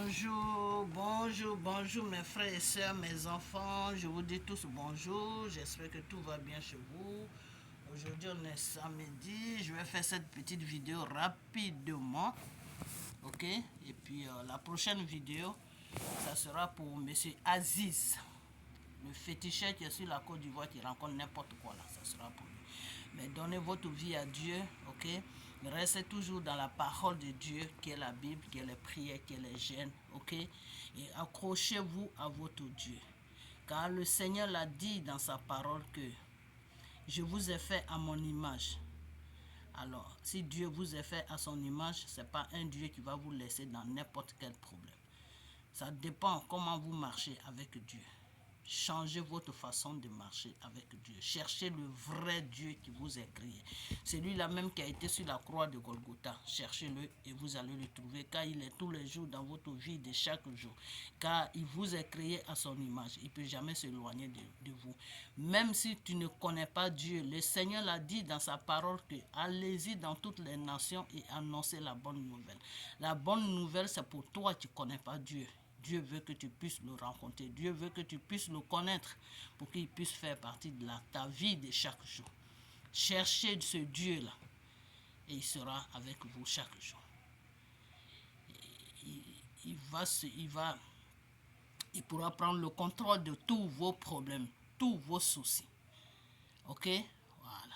Bonjour, bonjour, bonjour mes frères et sœurs, mes enfants. Je vous dis tous bonjour. J'espère que tout va bien chez vous. Aujourd'hui on est samedi. Je vais faire cette petite vidéo rapidement. Ok? Et puis la prochaine vidéo, ça sera pour Monsieur Aziz. Le féticheur qui est sur la Côte d'Ivoire qui rencontre n'importe quoi là. Ça sera pour lui. Mais donnez votre vie à Dieu. Ok? Restez toujours dans la parole de Dieu, qui est la Bible, qui est les prières, qui est les jeûnes, ok? Et accrochez-vous à votre Dieu. Car le Seigneur l'a dit dans sa parole que je vous ai fait à mon image. Alors, si Dieu vous a fait à son image, ce n'est pas un Dieu qui va vous laisser dans n'importe quel problème. Ça dépend comment vous marchez avec Dieu. Changez votre façon de marcher avec Dieu. Cherchez le vrai Dieu qui vous a créé. Celui-là même qui a été sur la croix de Golgotha. Cherchez-le et vous allez le trouver, car il est tous les jours dans votre vie de chaque jour. Car il vous a créé à son image. Il ne peut jamais s'éloigner de vous. Même si tu ne connais pas Dieu, le Seigneur l'a dit dans sa parole que allez-y dans toutes les nations et annoncez la bonne nouvelle. La bonne nouvelle, c'est pour toi qui ne connais pas Dieu. Dieu veut que tu puisses le rencontrer. Dieu veut que tu puisses le connaître pour qu'il puisse faire partie de ta vie de chaque jour. Cherchez ce Dieu-là et il sera avec vous chaque jour. Il pourra prendre le contrôle de tous vos problèmes, tous vos soucis. Ok? Voilà.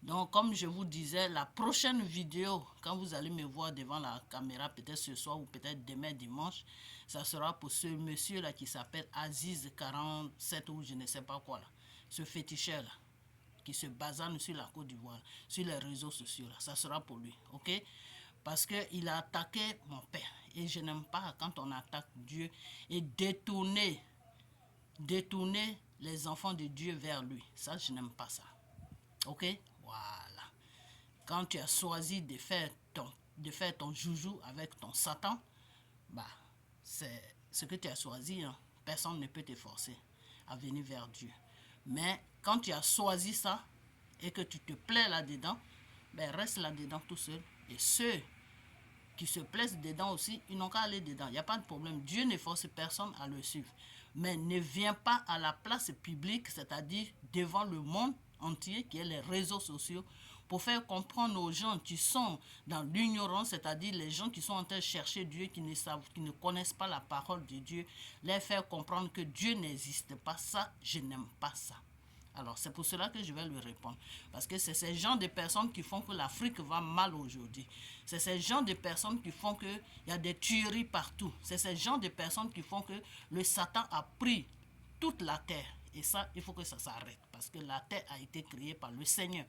Donc, comme je vous disais, la prochaine vidéo, quand vous allez me voir devant la caméra, peut-être ce soir ou peut-être demain dimanche, ça sera pour ce monsieur-là qui s'appelle Aziz 47 ou je ne sais pas quoi là. Ce féticheur-là, qui se basane sur la Côte d'Ivoire, sur les réseaux sociaux là. Ça sera pour lui, ok? Parce qu'il a attaqué mon père. Et je n'aime pas quand on attaque Dieu et détourner les enfants de Dieu vers lui. Ça, je n'aime pas ça. Ok? Voilà. Quand tu as choisi de faire ton joujou avec ton Satan, bah, c'est ce que tu as choisi. Hein. Personne ne peut te forcer à venir vers Dieu. Mais quand tu as choisi ça et que tu te plais là-dedans, ben reste là-dedans tout seul. Et ceux qui se plaisent dedans aussi, ils n'ont qu'à aller dedans. Il n'y a pas de problème. Dieu ne force personne à le suivre. Mais ne viens pas à la place publique, c'est-à-dire devant le monde entier, qui est les réseaux sociaux, pour faire comprendre aux gens qui sont dans l'ignorance, c'est-à-dire les gens qui sont en train de chercher Dieu, qui ne connaissent pas la parole de Dieu, les faire comprendre que Dieu n'existe pas. Ça, je n'aime pas ça. Alors, c'est pour cela que je vais lui répondre. Parce que c'est ces gens de personnes qui font que l'Afrique va mal aujourd'hui. C'est ces gens de personnes qui font qu'il y a des tueries partout. C'est ces gens de personnes qui font que le Satan a pris toute la terre. Et ça, il faut que ça s'arrête. Parce que la terre a été créée par le Seigneur.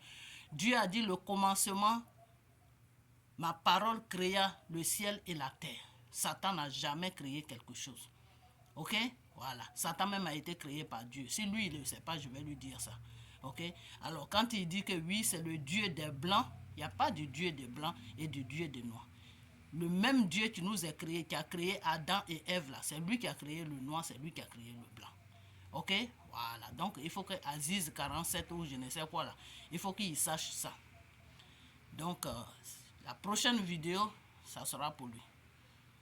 Dieu a dit le commencement, ma parole créa le ciel et la terre. Satan n'a jamais créé quelque chose. Ok? Voilà. Satan même a été créé par Dieu. Si lui, il ne le sait pas, je vais lui dire ça. Ok? Alors, quand il dit que oui, c'est le Dieu des Blancs, il n'y a pas de Dieu des Blancs et de Dieu des Noirs. Le même Dieu qui nous a créé, qui a créé Adam et Ève, là, c'est lui qui a créé le noir, c'est lui qui a créé le blanc. Ok? Voilà. Donc, il faut que Aziz 47 ou je ne sais quoi là, il faut qu'il sache ça. Donc, la prochaine vidéo, ça sera pour lui.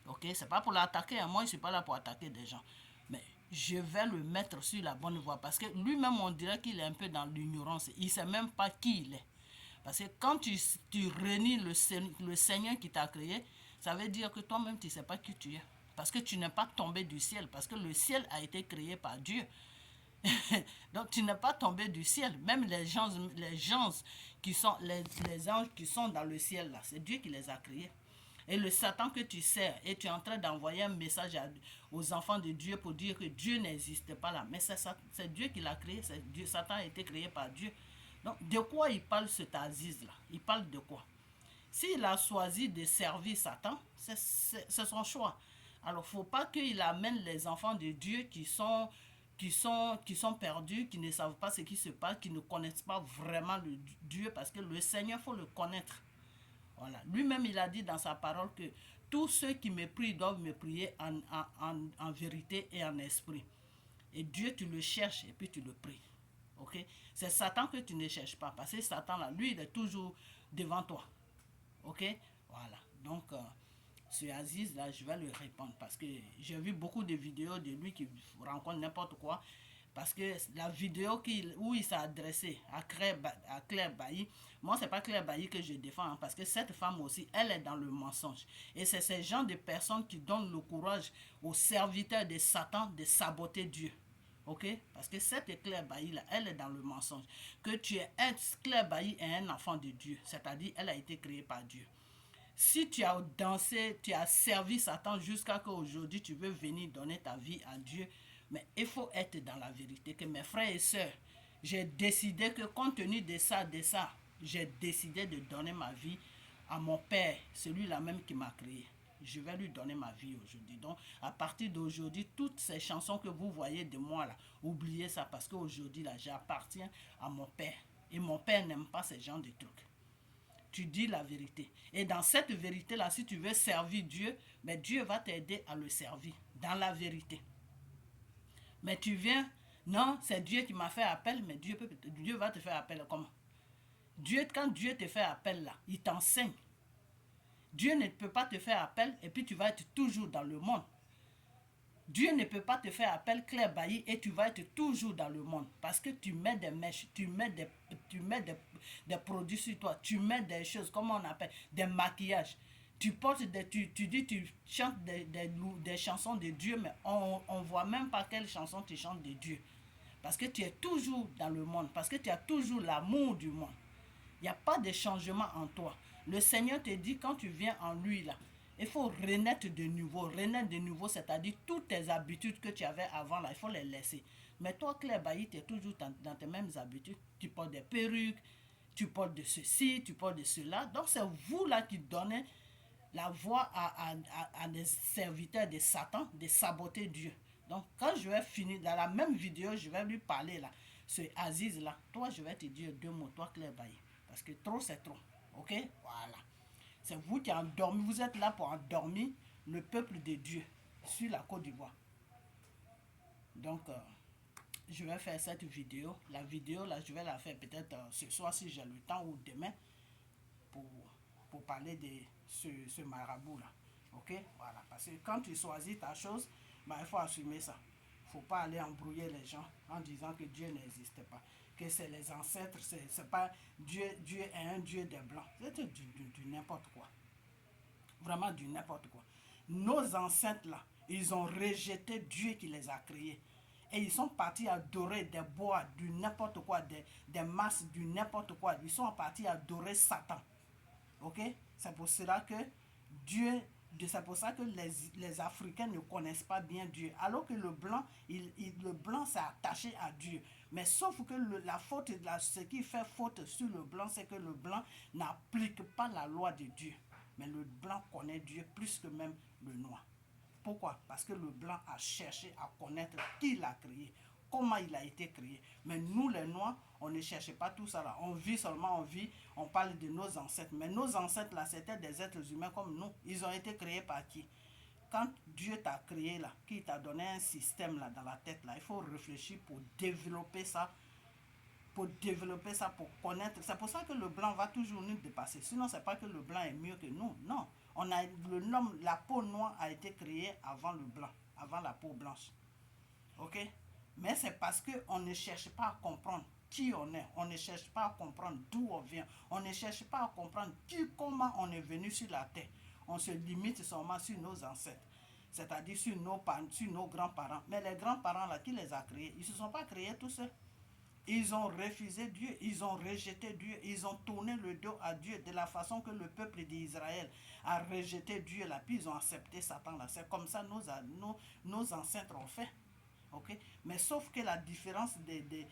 Ok, c'est pas pour l'attaquer, moi je suis pas là pour attaquer des gens. Mais je vais le mettre sur la bonne voie parce que lui-même on dirait qu'il est un peu dans l'ignorance. Il sait même pas qui il est. Parce que quand tu renies le Seigneur qui t'a créé, ça veut dire que toi-même tu sais pas qui tu es. Parce que tu n'es pas tombé du ciel. Parce que le ciel a été créé par Dieu. Donc tu n'es pas tombé du ciel. Même les gens qui sont les anges qui sont dans le ciel là, c'est Dieu qui les a créés. Et le Satan que tu sers, et tu es en train d'envoyer un message aux enfants de Dieu pour dire que Dieu n'existe pas là. Mais c'est Dieu qui l'a créé, Satan a été créé par Dieu. Donc, de quoi il parle cet Aziz là? Il parle de quoi? S'il a choisi de servir Satan, c'est son choix. Alors, il ne faut pas qu'il amène les enfants de Dieu qui sont perdus, qui ne savent pas ce qui se passe, qui ne connaissent pas vraiment le Dieu, parce que le Seigneur, il faut le connaître. Voilà. Lui-même, il a dit dans sa parole que tous ceux qui me prient doivent me prier en vérité et en esprit. Et Dieu, tu le cherches et puis tu le pries. Ok? C'est Satan que tu ne cherches pas. Parce que Satan, là, lui, il est toujours devant toi. Ok? Voilà. Donc, Ce Aziz là, je vais lui répondre parce que j'ai vu beaucoup de vidéos de lui qui rencontre n'importe quoi. Parce que la vidéo où il s'est adressé à Claire Bailly, moi, c'est pas Claire Bailly que je défends, hein, parce que cette femme aussi, elle est dans le mensonge. Et c'est ces gens de personnes qui donnent le courage aux serviteurs de Satan de saboter Dieu. Ok? Parce que cette Claire Bailly là, elle est dans le mensonge. Que tu es Claire Bailly est un enfant de Dieu, c'est-à-dire elle a été créée par Dieu. Si tu as dansé, tu as servi Satan jusqu'à qu'aujourd'hui tu veux venir donner ta vie à Dieu, mais il faut être dans la vérité. Que mes frères et sœurs, j'ai décidé que compte tenu de ça, j'ai décidé de donner ma vie à mon Père, celui-là même qui m'a créé. Je vais lui donner ma vie aujourd'hui. Donc, à partir d'aujourd'hui, toutes ces chansons que vous voyez de moi là, oubliez ça parce qu'aujourd'hui là, j'appartiens à mon Père. Et mon Père n'aime pas ce genre de trucs. Tu dis la vérité. Et dans cette vérité-là, si tu veux servir Dieu, mais Dieu va t'aider à le servir dans la vérité. Mais tu viens, non, c'est Dieu qui m'a fait appel, mais Dieu va te faire appel comment? Quand Dieu te fait appel là, il t'enseigne. Dieu ne peut pas te faire appel et puis tu vas être toujours dans le monde. Dieu ne peut pas te faire appel Claire Bailly et tu vas être toujours dans le monde parce que tu mets des mèches, tu mets des produits sur toi, tu mets des choses, comment on appelle, des maquillages. Tu portes tu chantes des chansons de Dieu, mais on ne voit même pas quelles chansons tu chantes de Dieu. Parce que tu es toujours dans le monde, parce que tu as toujours l'amour du monde. Il n'y a pas de changement en toi. Le Seigneur te dit, quand tu viens en lui, là, il faut renaître de nouveau. Renaître de nouveau, c'est-à-dire toutes tes habitudes que tu avais avant, là, il faut les laisser. Mais toi, Claire Bailly, tu es toujours dans tes mêmes habitudes. Tu portes des perruques, tu portes de ceci, tu portes de cela. Donc, c'est vous, là, qui donnez la voix à des serviteurs de Satan de saboter Dieu. Donc, quand je vais finir, dans la même vidéo, je vais lui parler, là, ce Aziz, là. Toi, je vais te dire 2 mots, toi, Claire Bailly. Parce que trop, c'est trop. Ok? Voilà. C'est vous qui endormez. Vous êtes là pour endormir le peuple de Dieu sur la Côte d'Ivoire. Donc, je vais faire cette vidéo. La vidéo, là, je vais la faire peut-être ce soir si j'ai le temps ou demain pour, pour parler de ce marabout-là. Ok? Voilà. Parce que quand tu choisis ta chose, bah, il faut assumer ça. Il ne faut pas aller embrouiller les gens en disant que Dieu n'existe pas. Que c'est les ancêtres, c'est pas Dieu est un Dieu des blancs. C'est du n'importe quoi. Vraiment du n'importe quoi. Nos ancêtres là, ils ont rejeté Dieu qui les a créés. Et ils sont partis adorer des bois, du n'importe quoi, des masses, du n'importe quoi. Ils sont partis adorer Satan. Ok? C'est pour cela que Dieu, c'est pour ça que les Africains ne connaissent pas bien Dieu. Alors que le blanc, le blanc s'est attaché à Dieu. Mais sauf que la faute, ce qui fait faute sur le blanc, c'est que le blanc n'applique pas la loi de Dieu. Mais le blanc connaît Dieu plus que même le noir. Pourquoi? Parce que le blanc a cherché à connaître qui l'a créé, comment il a été créé. Mais nous, les noirs, on ne cherche pas tout ça là. On vit seulement, on parle de nos ancêtres. Mais nos ancêtres là, c'était des êtres humains comme nous. Ils ont été créés par qui? Quand Dieu t'a créé là, qui t'a donné un système là dans la tête là, il faut réfléchir pour développer ça, pour connaître. C'est pour ça que le blanc va toujours nous dépasser. Sinon, c'est pas que le blanc est mieux que nous. Non. La peau noire a été créée avant le blanc, avant la peau blanche. Ok? Mais c'est parce qu'on ne cherche pas à comprendre qui on est. On ne cherche pas à comprendre d'où on vient. On ne cherche pas à comprendre comment on est venu sur la terre. On se limite seulement sur nos ancêtres. C'est-à-dire sur nos grands-parents. Mais les grands-parents là, qui les a créés? Ils ne se sont pas créés tout seuls. Ils ont refusé Dieu, ils ont rejeté Dieu, ils ont tourné le dos à Dieu de la façon que le peuple d'Israël a rejeté Dieu là, puis ils ont accepté Satan là. C'est comme ça nos ancêtres ont fait. Okay? Mais sauf que la différence des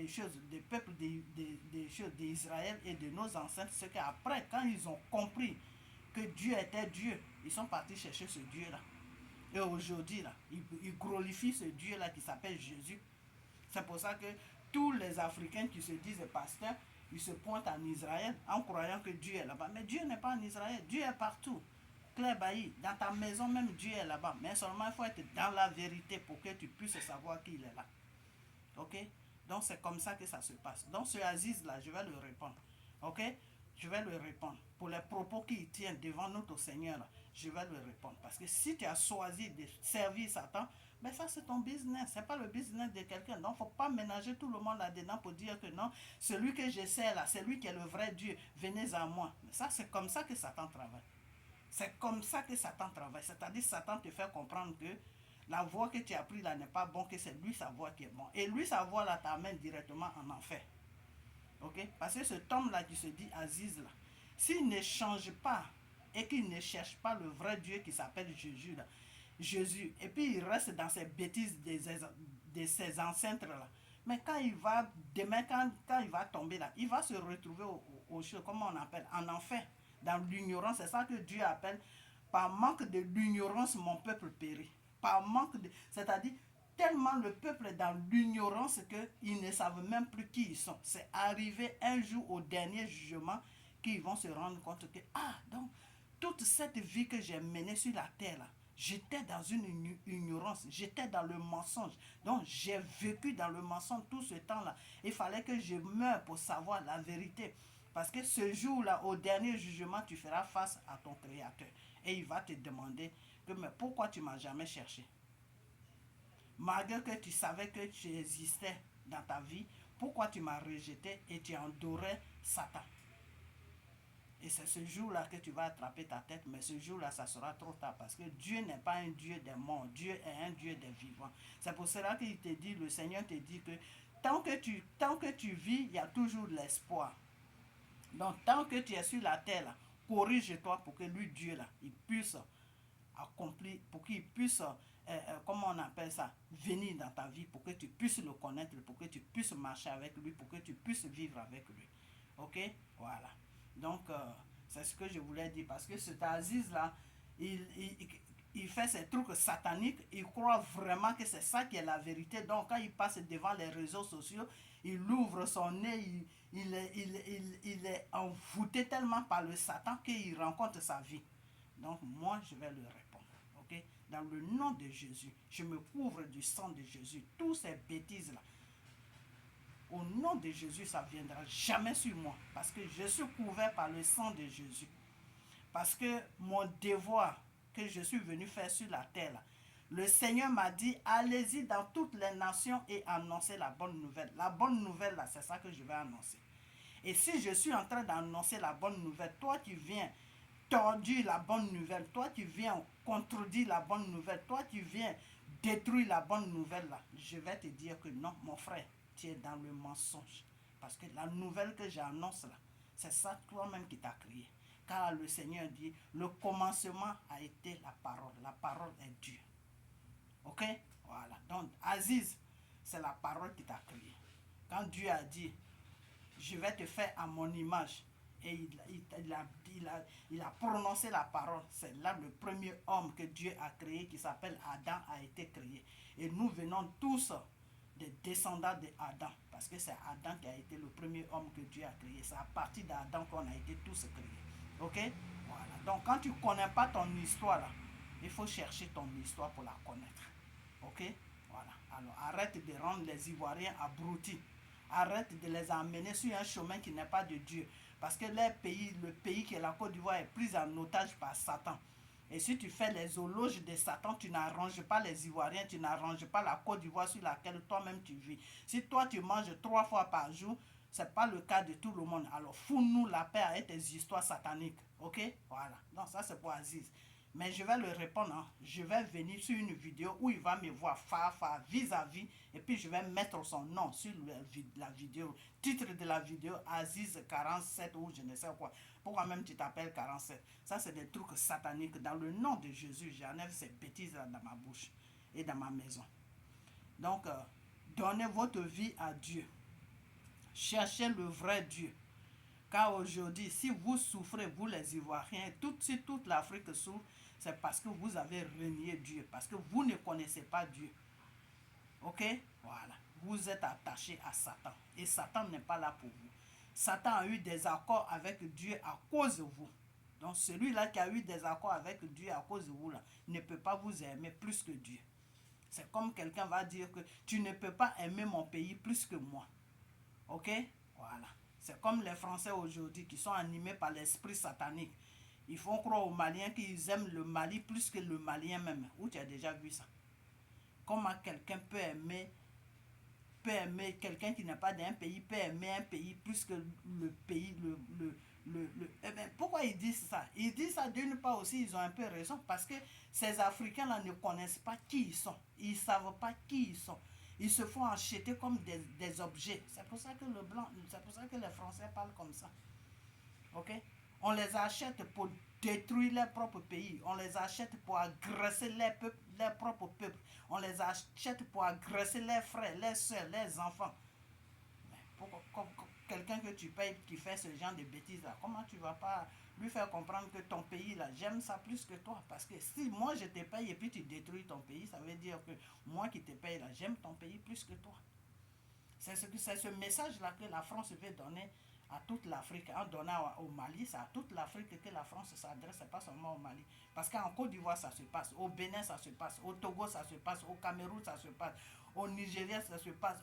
choses, des peuples des choses d'Israël et de nos ancêtres, c'est qu'après, quand ils ont compris que Dieu était Dieu, ils sont partis chercher ce Dieu-là. Et aujourd'hui, là, ils glorifient ce Dieu-là qui s'appelle Jésus. C'est pour ça que tous les Africains qui se disent pasteurs, ils se pointent en Israël en croyant que Dieu est là-bas. Mais Dieu n'est pas en Israël, Dieu est partout. Claire Bailly, dans ta maison même, Dieu est là-bas. Mais seulement il faut être dans la vérité pour que tu puisses savoir qu'il est là. Ok? Donc c'est comme ça que ça se passe. Donc ce Aziz-là, je vais lui répondre. Ok? Je vais lui répondre. Pour les propos qu'il tient devant notre Seigneur, je vais lui répondre. Parce que si tu as choisi de servir Satan, ben ça c'est ton business, c'est pas le business de quelqu'un. Donc il ne faut pas ménager tout le monde là-dedans pour dire que non, celui que je sers là, c'est lui qui est le vrai Dieu, venez à moi. Mais ça c'est comme ça que Satan travaille. C'est comme ça que Satan travaille. C'est-à-dire Satan te fait comprendre que la voie que tu as prise là n'est pas bonne, que c'est lui sa voie qui est bonne. Et lui sa voie là t'amène directement en enfer. Ok? Parce que cet homme-là qui se dit Aziz là, s'il ne change pas et qu'il ne cherche pas le vrai Dieu qui s'appelle Jésus là, Jésus, et puis il reste dans ses bêtises de ses ancêtres là, mais quand il va, demain, quand il va tomber là, il va se retrouver comment on appelle, en enfer, dans l'ignorance. C'est ça que Dieu appelle, par manque de l'ignorance, mon peuple périt. Par manque de, c'est-à-dire, tellement le peuple est dans l'ignorance qu'ils ne savent même plus qui ils sont. C'est arrivé un jour au dernier jugement qu'ils vont se rendre compte que, ah, donc, toute cette vie que j'ai menée sur la terre là, j'étais dans une ignorance, j'étais dans le mensonge. Donc j'ai vécu dans le mensonge tout ce temps-là. Il fallait que je meure pour savoir la vérité. Parce que ce jour-là, au dernier jugement, tu feras face à ton Créateur. Et il va te demander que, mais pourquoi tu ne m'as jamais cherché? Malgré que tu savais que tu existais dans ta vie, pourquoi tu m'as rejeté et tu adorais Satan? Et c'est ce jour-là que tu vas attraper ta tête, mais ce jour-là, ça sera trop tard parce que Dieu n'est pas un Dieu des morts, Dieu est un Dieu des vivants. C'est pour cela qu'il te dit, le Seigneur te dit que tant que tu vis, il y a toujours de l'espoir. Donc, tant que tu es sur la terre, là, corrige-toi pour que lui, Dieu, là, il puisse accomplir, pour qu'il puisse, comment on appelle ça, venir dans ta vie, pour que tu puisses le connaître, pour que tu puisses marcher avec lui, pour que tu puisses vivre avec lui. Ok? Voilà. Donc, c'est ce que je voulais dire. Parce que cet Aziz-là, il fait ces trucs sataniques. Il croit vraiment que c'est ça qui est la vérité. Donc, quand il passe devant les réseaux sociaux, il ouvre son nez, il est envoûté tellement par le Satan qu'il rencontre sa vie. Donc, moi, je vais lui répondre. Ok? Dans le nom de Jésus, je me couvre du sang de Jésus. Toutes ces bêtises-là, au nom de Jésus, ça ne viendra jamais sur moi. Parce que je suis couvert par le sang de Jésus. Parce que mon devoir que je suis venu faire sur la terre, là, le Seigneur m'a dit, allez-y dans toutes les nations et annoncez la bonne nouvelle. La bonne nouvelle, là, c'est ça que je vais annoncer. Et si je suis en train d'annoncer la bonne nouvelle, toi qui viens tordu la bonne nouvelle, toi qui viens contredire la bonne nouvelle, toi qui viens détruire la bonne nouvelle, là, je vais te dire que non, mon frère, tu es dans le mensonge. Parce que la nouvelle que j'annonce là, c'est ça toi-même qui t'as créé. Car le Seigneur dit, le commencement a été la parole. La parole est Dieu. Ok? Voilà. Donc, Aziz, c'est la parole qui t'a créé. Quand Dieu a dit, je vais te faire à mon image, et il a prononcé la parole. C'est là le premier homme que Dieu a créé qui s'appelle Adam a été créé. Et nous venons tous des descendants d'Adam. Parce que c'est Adam qui a été le premier homme que Dieu a créé. C'est à partir d'Adam qu'on a été tous créés. Ok? Voilà. Donc quand tu ne connais pas ton histoire, là, il faut chercher ton histoire pour la connaître. Ok? Voilà. Alors arrête de rendre les Ivoiriens abrutis. Arrête de les amener sur un chemin qui n'est pas de Dieu. Parce que le pays qui est la Côte d'Ivoire est pris en otage par Satan. Et si tu fais les éloges de Satan, tu n'arranges pas les Ivoiriens, tu n'arranges pas la Côte d'Ivoire sur laquelle toi-même tu vis. Si toi tu manges 3 fois par jour, ce n'est pas le cas de tout le monde. Alors fous-nous la paix avec tes histoires sataniques. Ok? Voilà. Donc ça c'est pour Aziz. Mais je vais le répondre. Hein. Je vais venir sur une vidéo où il va me voir vis-à-vis. Et puis je vais mettre son nom sur la vidéo. Titre de la vidéo, Aziz 47 ou je ne sais quoi. Pourquoi même tu t'appelles 47? Ça c'est des trucs sataniques. Dans le nom de Jésus, j'enlève ces bêtises là dans ma bouche et dans ma maison. Donc, donnez votre vie à Dieu. Cherchez le vrai Dieu. Car aujourd'hui, si vous souffrez, vous les Ivoiriens, si toute l'Afrique souffre, c'est parce que vous avez renié Dieu, parce que vous ne connaissez pas Dieu. Ok? Voilà. Vous êtes attachés à Satan. Et Satan n'est pas là pour vous. Satan a eu des accords avec Dieu à cause de vous. Donc celui-là qui a eu des accords avec Dieu à cause de vous, là, ne peut pas vous aimer plus que Dieu. C'est comme quelqu'un va dire que tu ne peux pas aimer mon pays plus que moi. Ok? Voilà. C'est comme les Français aujourd'hui qui sont animés par l'esprit satanique. Ils font croire aux Maliens qu'ils aiment le Mali plus que le Malien même. Où tu as déjà vu ça? Comment quelqu'un peut aimer quelqu'un qui n'est pas d'un pays, peut aimer un pays plus que le pays, eh bien, pourquoi ils disent ça? Ils disent ça d'une part aussi, ils ont un peu raison, parce que ces Africains-là ne connaissent pas qui ils sont. Ils ne savent pas qui ils sont. Ils se font acheter comme des objets. C'est pour ça que c'est pour ça que les Français parlent comme ça. Ok? On les achète pour détruire leur propre pays. On les achète pour agresser leur propre peuple. On les achète pour agresser leurs frères, leurs soeurs, leurs enfants. Quelqu'un que tu payes qui fait ce genre de bêtises là, comment tu vas pas lui faire comprendre que ton pays là, j'aime ça plus que toi? Parce que si moi je te paye et puis tu détruis ton pays, ça veut dire que moi qui te paye là, j'aime ton pays plus que toi. C'est ce message là que la France veut donner à toute l'Afrique. En donnant au Mali, c'est à toute l'Afrique que la France s'adresse, pas seulement au Mali. Parce qu'en Côte d'Ivoire, ça se passe. Au Bénin, ça se passe. Au Togo, ça se passe. Au Cameroun, ça se passe. Au Nigeria, ça se passe.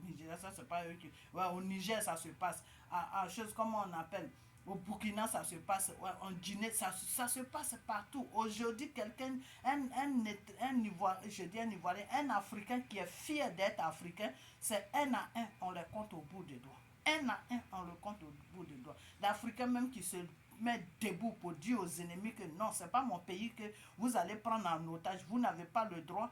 Nigeria, ça se passe. Ouais, au Niger, ça se passe. Chose comme on appelle. Au Burkina, ça se passe. Ouais, en Guinée, ça se passe partout. Aujourd'hui, quelqu'un, un Ivoirien, je dis un Ivoirien, un Africain qui est fier d'être Africain, c'est un à un, on les compte au bout des doigts. Un à un, on le compte au bout des doigts. L'Africain même qui se met debout pour dire aux ennemis que non, c'est pas mon pays que vous allez prendre en otage. Vous n'avez pas le droit.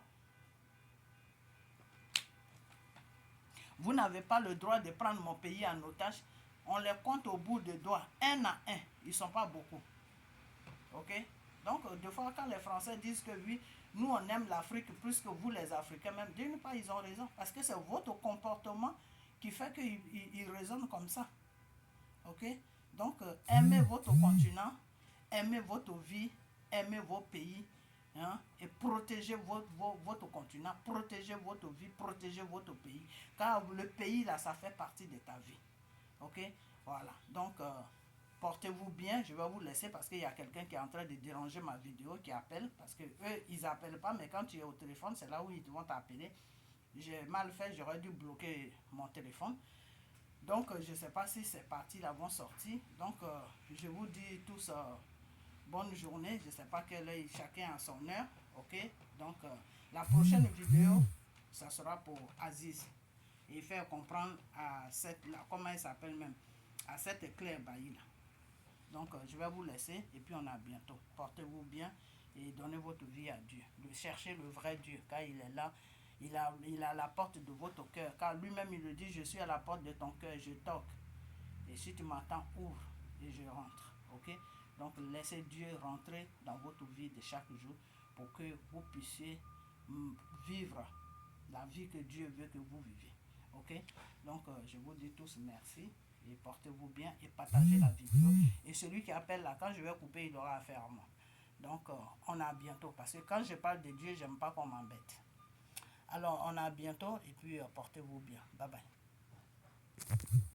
Vous n'avez pas le droit de prendre mon pays en otage. On les compte au bout des doigts, un à un. Ils ne sont pas beaucoup. Ok? Donc, des fois, quand les Français disent que oui, nous, on aime l'Afrique plus que vous, les Africains, même, d'une part, ils ont raison. Parce que c'est votre comportement qui fait qu'ils raisonnent comme ça. Ok? Donc, aimez votre continent, aimez votre vie, aimez vos pays, hein, et protégez votre continent, protégez votre vie, protégez votre pays. Car le pays, là, ça fait partie de ta vie. Ok? Voilà. Donc, portez-vous bien. Je vais vous laisser parce qu'il y a quelqu'un qui est en train de déranger ma vidéo, qui appelle. Parce que eux, ils n'appellent pas, mais quand tu es au téléphone, c'est là où ils vont t'appeler. J'ai mal fait, j'aurais dû bloquer mon téléphone. Donc, je ne sais pas si ces parties-là vont sortir. Donc, je vous dis tous bonne journée. Je ne sais pas quelle heure chacun a son heure. Ok? Donc, la prochaine vidéo, ça sera pour Aziz. Et faire comprendre à cette, là, comment elle s'appelle même, à cette Claire Bailly là. Donc, je vais vous laisser et puis on a bientôt. Portez-vous bien et donnez votre vie à Dieu. Cherchez le vrai Dieu, car il est là. Il a la porte de votre cœur. Car lui-même, il le dit, je suis à la porte de ton cœur, je toque. Et si tu m'entends, ouvre et je rentre. Ok? Donc, laissez Dieu rentrer dans votre vie de chaque jour pour que vous puissiez vivre la vie que Dieu veut que vous viviez. Ok? Donc, je vous dis tous merci et portez-vous bien et partagez la vidéo. Et celui qui appelle là, quand je vais couper, il aura affaire à moi. Donc, on a bientôt. Parce que quand je parle de Dieu, j'aime pas qu'on m'embête. Alors, on a bientôt et puis portez-vous bien. Bye bye.